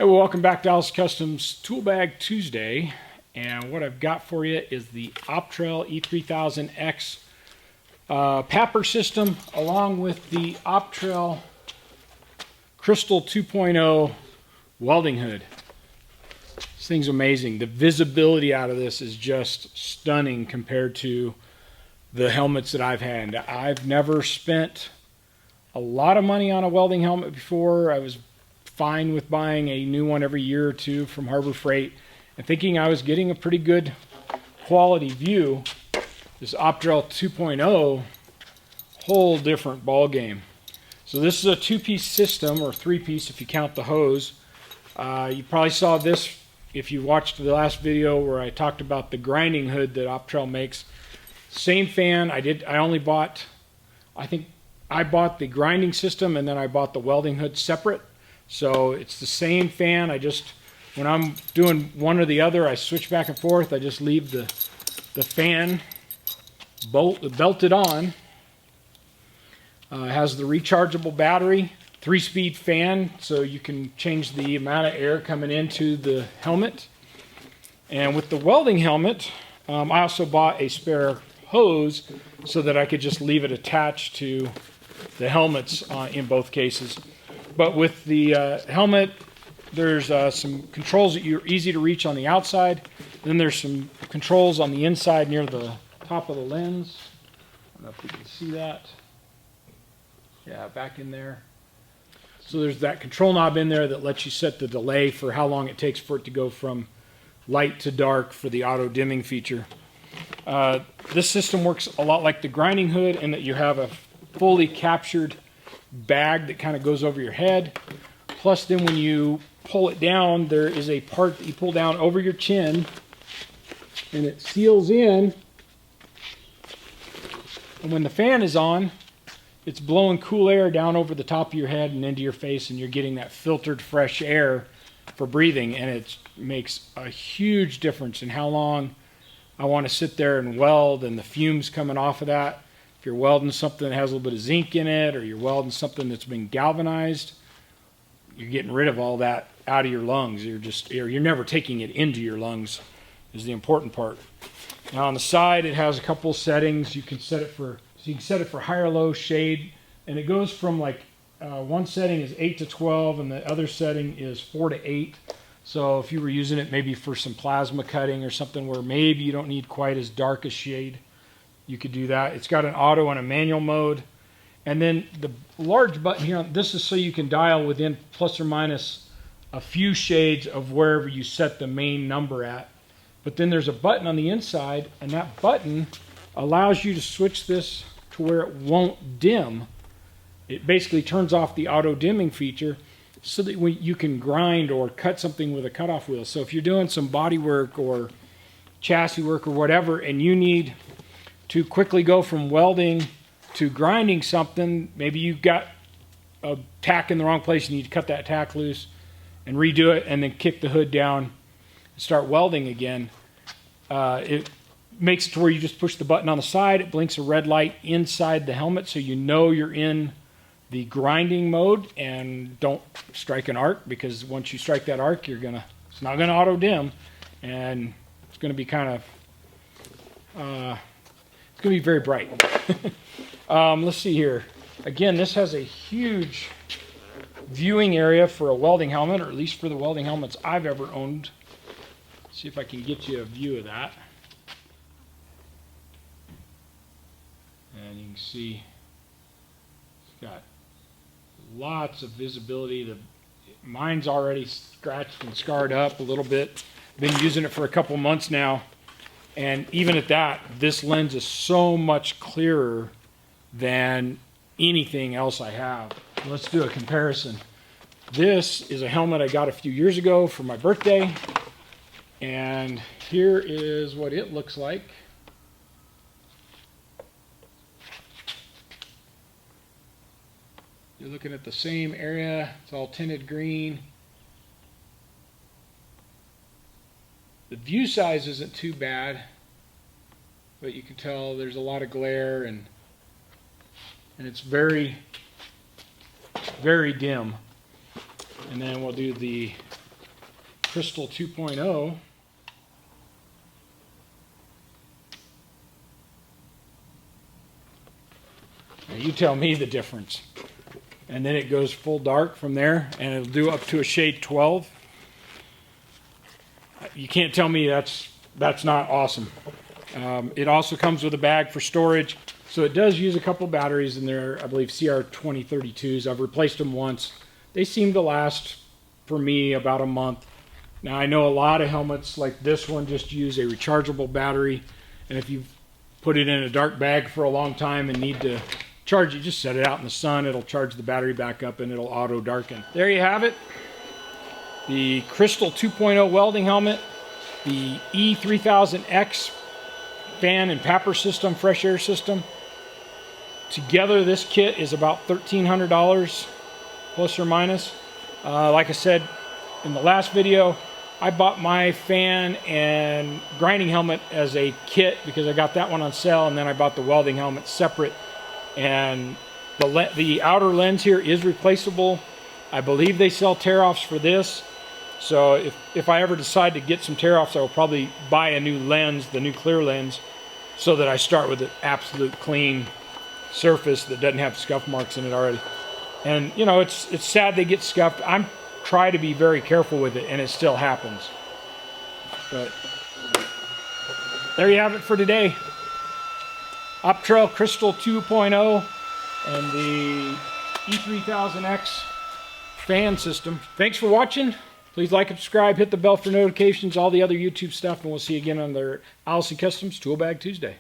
Hey, well, welcome back to Alice Customs Tool Bag Tuesday, and what I've got for you is the Optrel e3000x PAPR system along with the Optrel Crystal 2.0 welding hood. This thing's amazing. The visibility out of this is just stunning compared to the helmets that I've had. I've never spent a lot of money on a welding helmet before. I was fine with buying a new one every year or two from Harbor Freight and thinking I was getting a pretty good quality view. This Optrel 2.0, whole different ball game. So this is a two-piece system, or three-piece if you count the hose. You probably saw this if you watched the last video where I talked about the grinding hood that Optrel makes. Same fan. I bought the grinding system and then I bought the welding hood separate. So it's the same fan. When I'm doing one or the other, I switch back and forth. I just leave the fan belted on. It has the rechargeable battery, 3-speed fan, so you can change the amount of air coming into the helmet. And with the welding helmet, I also bought a spare hose so that I could just leave it attached to the helmets in both cases. But with the helmet, there's some controls that are easy to reach on the outside. Then there's some controls on the inside near the top of the lens. I don't know if you can see that. Yeah, back in there. So there's that control knob in there that lets you set the delay for how long it takes for it to go from light to dark for the auto dimming feature. This system works a lot like the grinding hood in that you have a fully captured bag that kind of goes over your head. Plus then when you pull it down, there is a part that you pull down over your chin and it seals in. And when the fan is on, it's blowing cool air down over the top of your head and into your face, and you're getting that filtered fresh air for breathing, and it makes a huge difference in how long I want to sit there and weld and the fumes coming off of that. If you're welding something that has a little bit of zinc in it, or you're welding something that's been galvanized, you're getting rid of all that out of your lungs. You're never taking it into your lungs is the important part. Now on the side, it has a couple settings. You can set it for high or low, shade, and it goes from like one setting is 8 to 12, and the other setting is 4 to 8. So if you were using it maybe for some plasma cutting or something where maybe you don't need quite as dark a shade, you could do that. It's got an auto and a manual mode. And then the large button here, this is so you can dial within plus or minus a few shades of wherever you set the main number at. But then there's a button on the inside, and that button allows you to switch this to where it won't dim. It basically turns off the auto dimming feature so that you can grind or cut something with a cutoff wheel. So if you're doing some body work or chassis work or whatever, and you need to quickly go from welding to grinding something, maybe you've got a tack in the wrong place, you need to cut that tack loose and redo it, and then kick the hood down and start welding again. It makes it to where you just push the button on the side, it blinks a red light inside the helmet so you know you're in the grinding mode, and don't strike an arc, because once you strike that arc, it's not gonna auto dim, and it's gonna be kind of it's going to be very bright. Let's see here. Again, this has a huge viewing area for a welding helmet, or at least for the welding helmets I've ever owned. Let's see if I can get you a view of that. And you can see it's got lots of visibility. Mine's already scratched and scarred up a little bit. Been using it for a couple months now. And even at that, this lens is so much clearer than anything else I have. Let's do a comparison. This is a helmet I got a few years ago for my birthday. And here is what it looks like. You're looking at the same area. It's all tinted green. The view size isn't too bad, but you can tell there's a lot of glare, and it's very, very dim. And then we'll do the Crystal 2.0. Now you tell me the difference. And then it goes full dark from there, and it'll do up to a shade 12. You can't tell me that's not awesome. It also comes with a bag for storage. So it does use a couple batteries in there, I believe CR2032s. I've replaced them once. They seem to last for me about a month. Now I know a lot of helmets like this one just use a rechargeable battery, and if you put it in a dark bag for a long time and need to charge it, just set it out in the sun, it'll charge the battery back up and it'll auto darken. There you have it. The Crystal 2.0 welding helmet, the e3000x fan and PAPR system, fresh air system. Together this kit is about $1,300 plus or minus. Like I said in the last video, I bought my fan and grinding helmet as a kit because I got that one on sale, and then I bought the welding helmet separate. And the outer lens here is replaceable. I believe they sell tear-offs for this. So if I ever decide to get some tear-offs, I will probably buy a new lens, the new clear lens, so that I start with an absolute clean surface that doesn't have scuff marks in it already. And you know, it's sad they get scuffed. I'm try to be very careful with it, and it still happens. But there you have it for today. Optrel Crystal 2.0 and the e3000x fan system. Thanks for watching. Please like and subscribe, hit the bell for notifications, all the other YouTube stuff, and we'll see you again on their Allison Customs Tool Bag Tuesday.